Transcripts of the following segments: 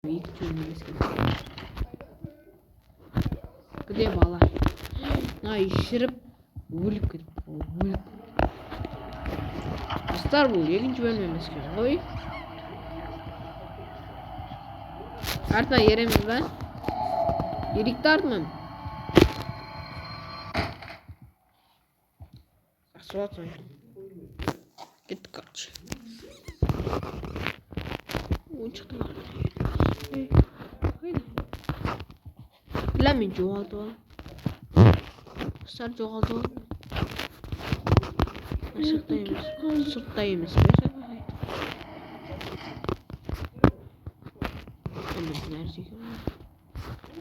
екі жөн емес екен. Где бала? Мына ішіріп өліп кетіп өліп. Достар, бұл екінші бөлім емес екен ғой. Артына ереміз ба? Ерікті артынан. Жақсы кеттік, короче. Ойыншықтың қайда? Мен жоғалтып ал. Достар, жоғалтып ал. Сыртта емес.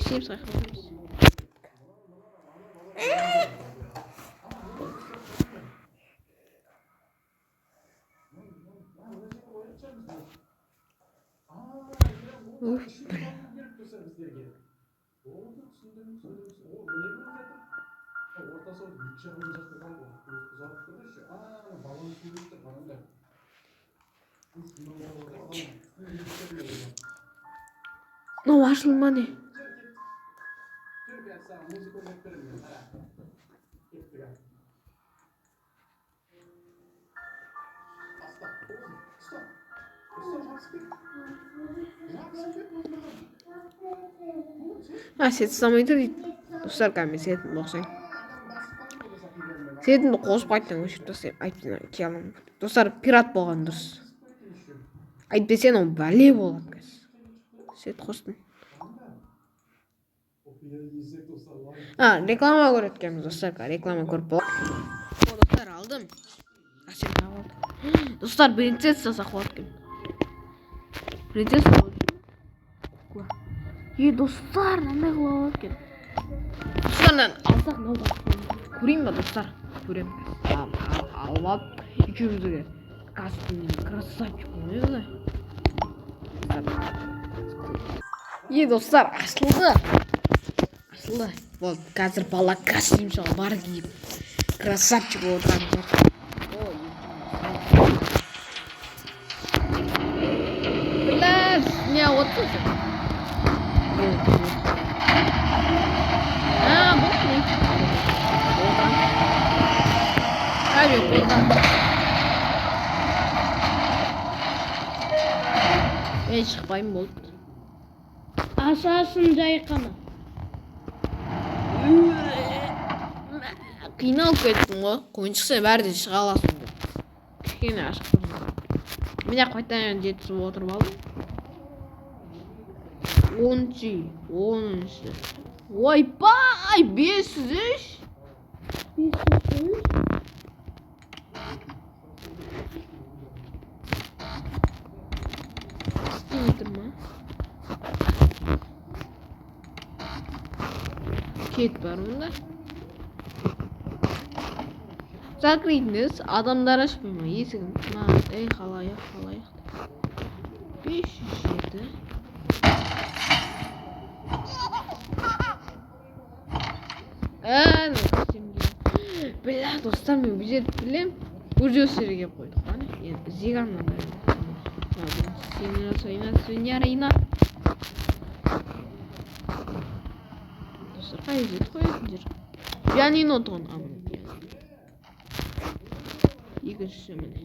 Всем сахарымыз. Ну, ашылмады. Сет ұстамайды дейді. Достар, кәме сетін боқсаң. Сетімді қосып қайттан өшіп тастайым. Айтпен ке аламын. Достар, пират болған дұрыс. Айтпесен ол бәле болады. Сет қостым. Реклама көріткенбіз, достар. Реклама көріп болады. Достар, алдым. Сен тауып алдым. Достар, принцесса сақылады екен. Принцесса болады. Достар, мынандай қылып екен. Достардан алсақ мынау көрейін ба, достар? Көрем. Алып екеумізге костюм красавчик ойды. Достар, ашылды. Вот, қазір бала костюм шал бар киіп красавчик отырған. Блядь, не отырсың. Мен шықпайым болды. Ашасын жайқана. Қиналып кеттің ғой. Қойыншықса бәрі де шыға аласың деп. Кішкене ашық тұрмын. Мен қайтадан жетісіп отырып алдым. 10-шы. Ойбай, 503. 503. Кет бар мұнда. Закрытыңыз, адамдар ашпай ма есігін? Қалайық. 507. Бля, достар, мен бұл жерді білем. Бұл жерді кеп қойдық. Зиганнан свиньярина. Достар, қай жерді қойдыңдар? Пианино тұғын. Екіншісі міне.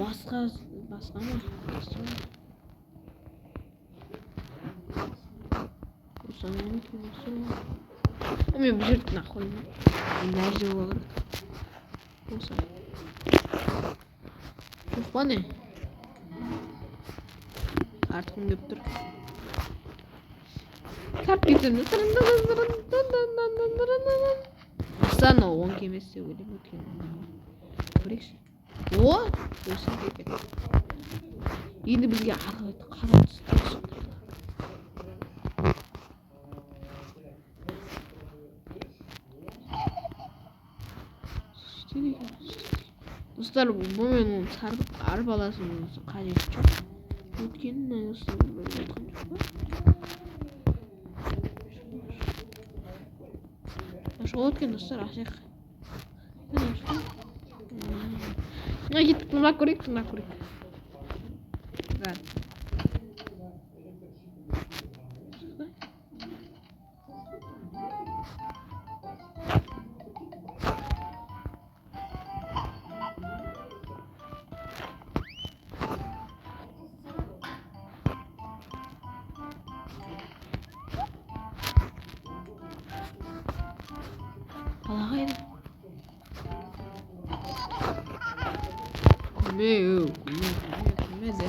Басқа ма? Мен бұл жерді нақойым. Нәрже болыр. Болса. Жоқ па не? Артықым деп тұр. Карт кетімді. Астан ол 10 кеместе өлім өткен. Көрекші. О! Өсін кекет. Енді бізге қара түсті. Достар, бұл мен оны сарып арбаласын қажет жоқ. Gene nasıl böyle konuşma? Aşağı gitken dostlar aşağı. Ne işte? Ne git tırnak kurik. Ver. Allah'ım. Come de.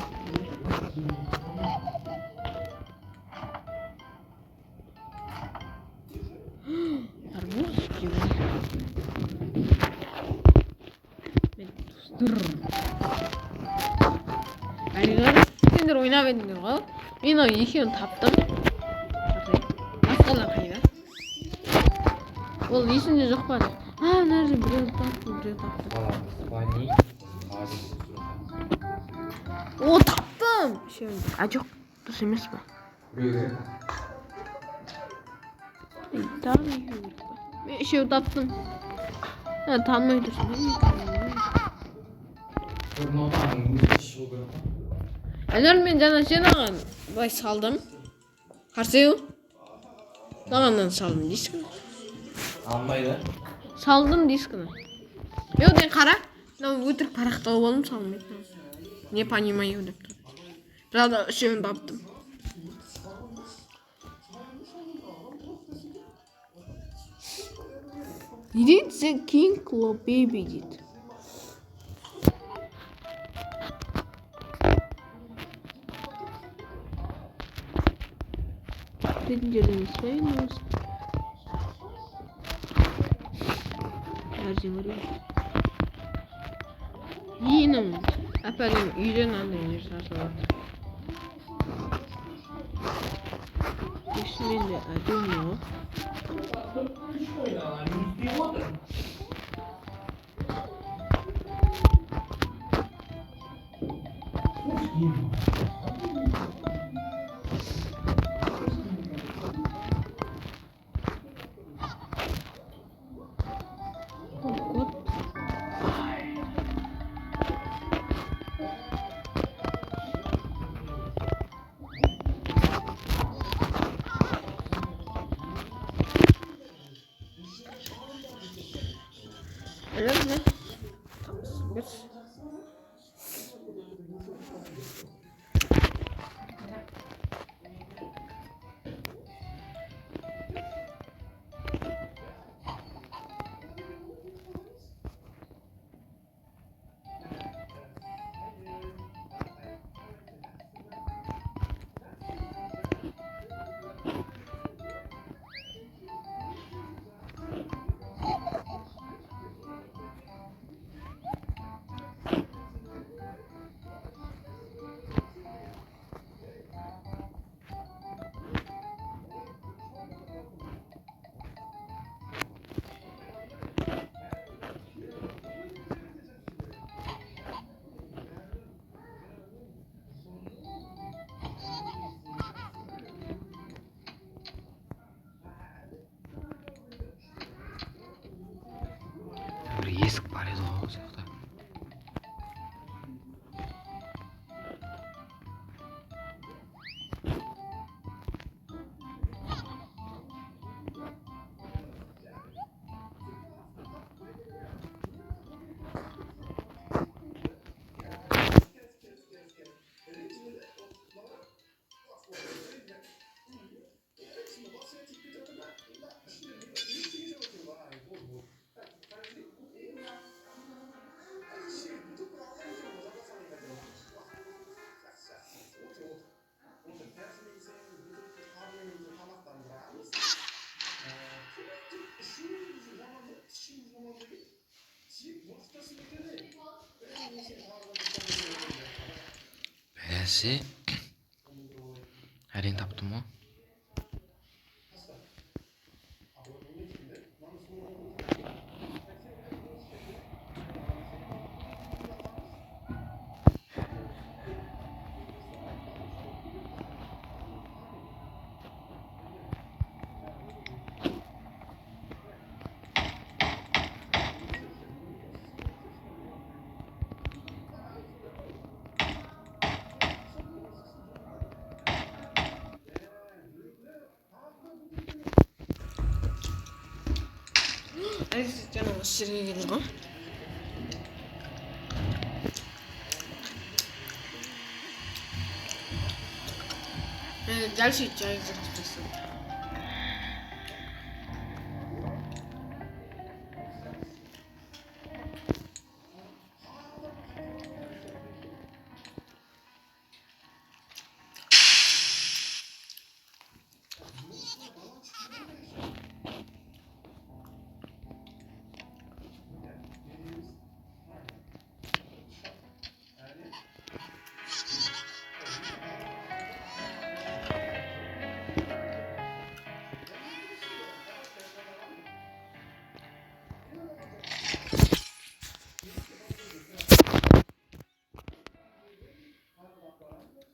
Armut gibi. Ayrıca sindir oynamadın diyor. Ben o işini taptım. Nasıl kaydı? Ol işini yok bana. Ha nerede buraya taptım. Vani. O taptım. Şimdi acık düşmüş mü? Buraya. Daha iyi olur. Ben şey taptım. Ha tanmayı düşünüyorum. Eğer ben cana şeyden bay saldım. Harcıyor. Zamandan saldım diskini. Almaydı. Saldım diskini. Yok ben kara. Ben ötürü parakta olalım salmayı. Не понимаю деп тұр. Правда, үшеуін таптым. Не дейді? The King Club Baby дейді. Дейтін жерден еспейін осы. Әрден көрейін. Енім. Әпәлім үйден андай нер сасылады. Есімен де әдем yok. Öyle mi? Tamam. Bir есік бар еді ғой ол жақта. Бәсе. Әрең таптым ғой. Canım sıraya geliyor. Gerçekten açıkçası.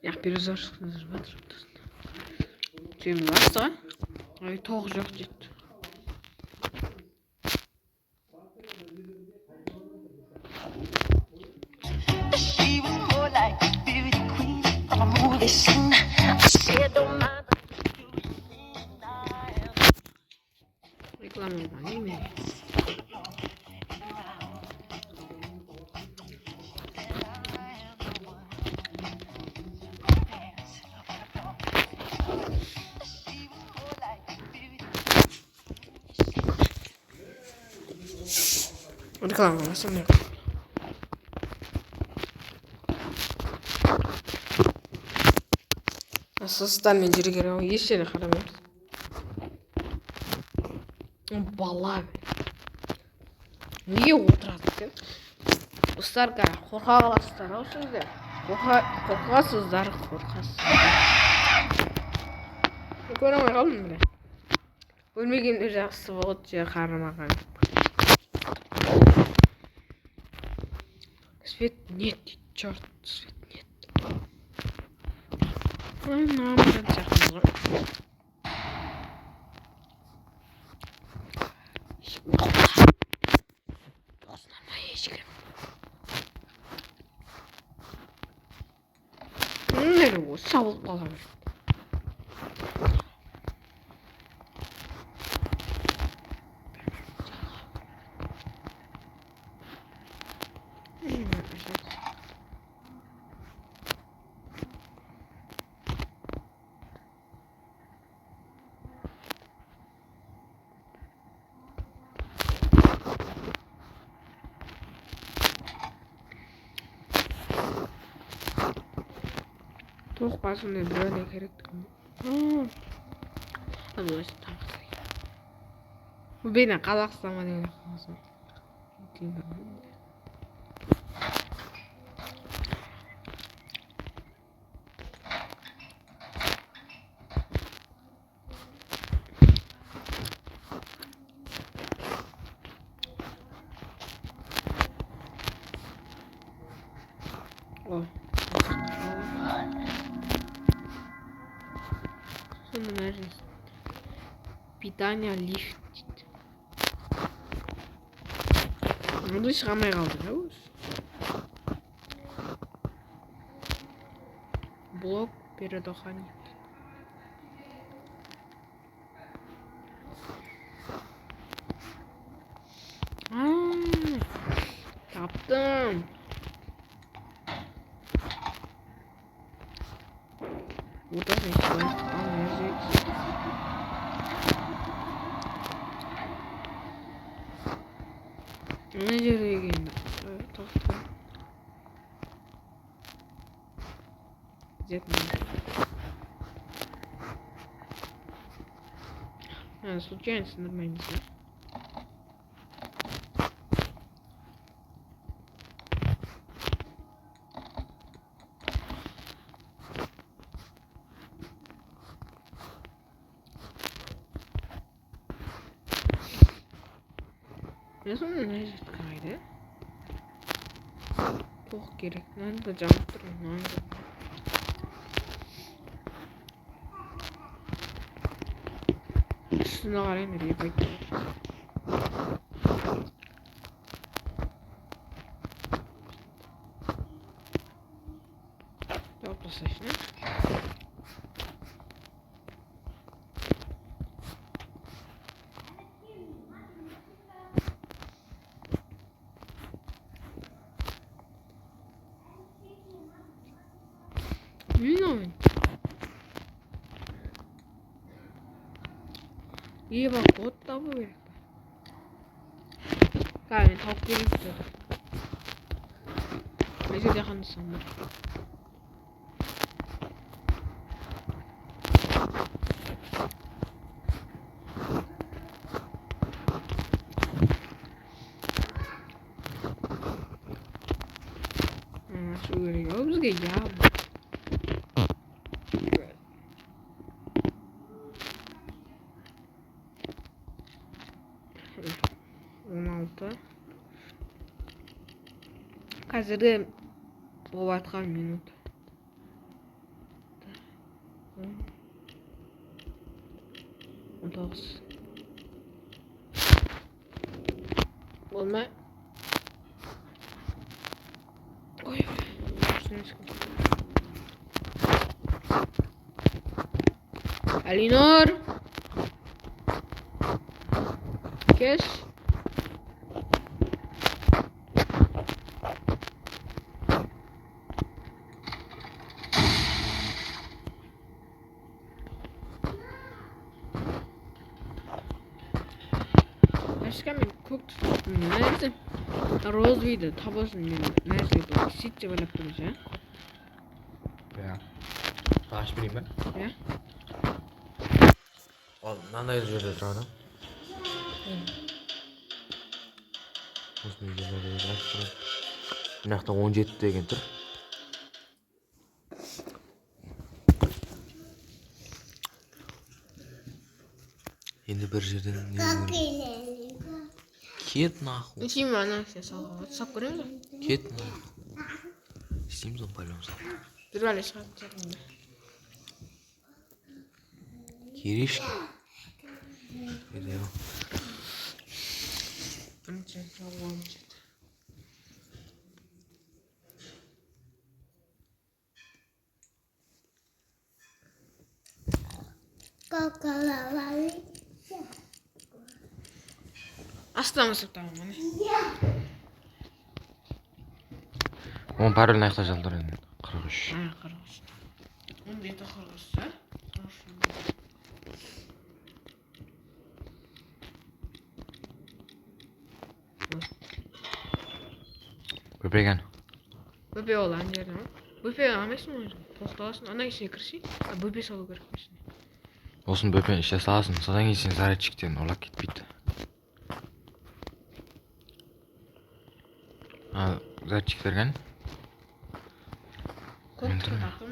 Ja, перезарядка называется. Чем ласта? Ай, тох жоқ дейді. She was more like a beauty queen from a movie scene. I said, don't mind. Реклама не имеет. Реклама, на самом деле. Составный диригер, есть ли харамер? Бала. Неге отырады екен? Достарға қорқа қаласыздар ау сіздер. Қорқасыздар, қорқасыздар. Көре алмай қалдым бля. Өлмегенде жақсы болды же қарамаған. Свет нет, черт, свет нет. Ой, мама, жақын. Достар маечка. Нері осы сауыл бала бір. Тух басында біреулер керек. Бұл өсі тамақсай. Бұл бейні Қазақстан ма деген қағазым. О. Питание лифт. Мұнды шығамай қалдық, өз. Блок передохранить. Таптым. Удар не стоит. Ne nereye geldi? Evet, tahta. Где-то. Случается нормально. Ne zaman necdet kaydı? Çok gerek. Nerede cam durun? Nerede? Üstüne arayın nereye bekliyor? Topla saçını. Минь. Ива готов вэ? Кай тавхийг зү. Эцэг яхан сан. Шүүрээ өвсгэй яав. Қазір болатқан минут. Отыз. Болмай. Ой. Алинор. Кеш. Ашками cooked nice rose with tabas nice with sit developed ja. Ja. Baаш бирим ба. Ja. Ол нандай жерде тұрады. Осындай жерлерде тұрады. Мына жақта 17 деген тұр. Енді бір жерден не кет нахуй. Ичим ана салга. WhatsApp көрөм да. Кет нахуй. Steam зон поймамыз. Бирвале шатыр. Киришки. Видео. Анча жаванча. Какалавали. Астамасып тамам. Он пароль наяқта жалдар енді. 43. А, 43. Он где-то 43. Көпеген. Бөпе olan жерде ма? Бөпе амайсың ғой. Тосталасың. Ана кешіне кірші. Бөпе салу керек кешіне. Осын бөпен іште саласың. Содан кейін сен зарядчиктен олап кетпейді. Зарядчиктерген? Көптік тақым.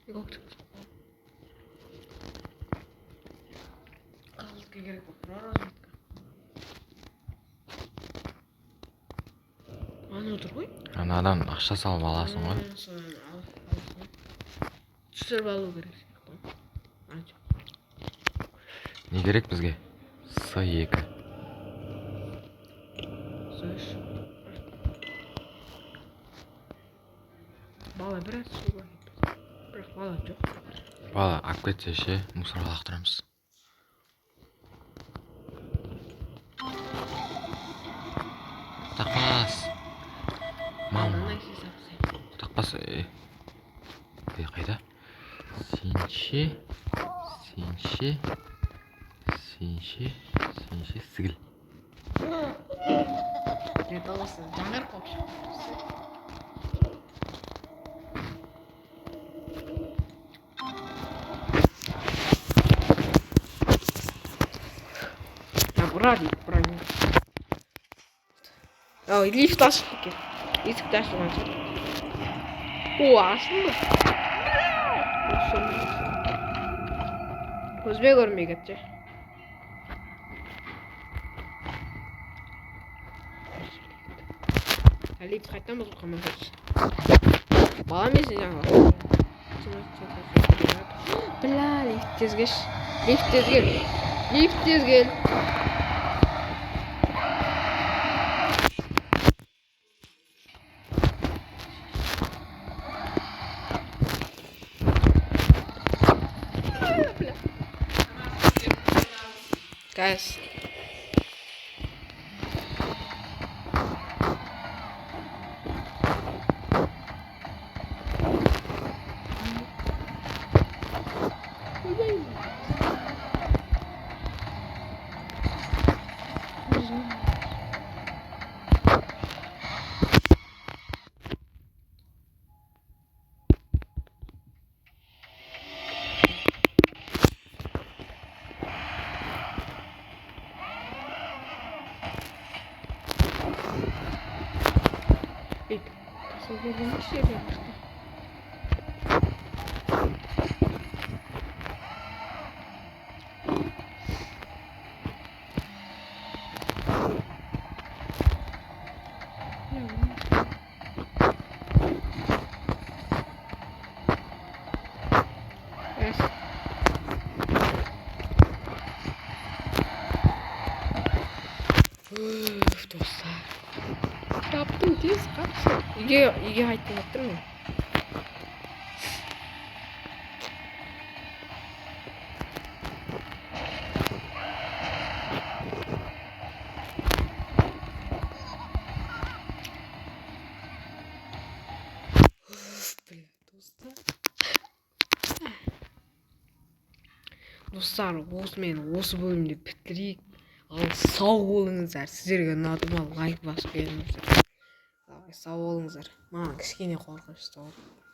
Көптік тақым. Қызылтқа керек болып розметка. Аны отыр ғой. Анадан ақша салып аласың ғой. Түсіріп алу керек. Не керек бізге? С2. Бала біраз суға кетті. Бірақ бала жоқ. Бала алып кетсе ше, мусорға лақтырамыз. Тақпас. Мама. Тақпас. Қайда? Сенше. Сігіл. Это осы жаңғар қопшы. Ради, правильно. Ой, лифт ашып кеткен. Есікті ашылған шығар. О, ашылды. Көзбе көрмей кетті. Лифт қайттан бұзып қалмай кетті. Бала емесін жаңа. Бля, лифт тез кеш. Лифт тез кел. Лифт тез кел. Guys. Сөгөлөн кишээ. Dostlar. Yaptım diye kaç. İyi haydi yaptın mı? Dostlar, осымен осы бөлімді бітірейік. Ал сау болыңыздар. Сіздерге ұнады ма лайк басып беріңіздер. Сау болыңыздар. Маған кішкене қорқынышты болды.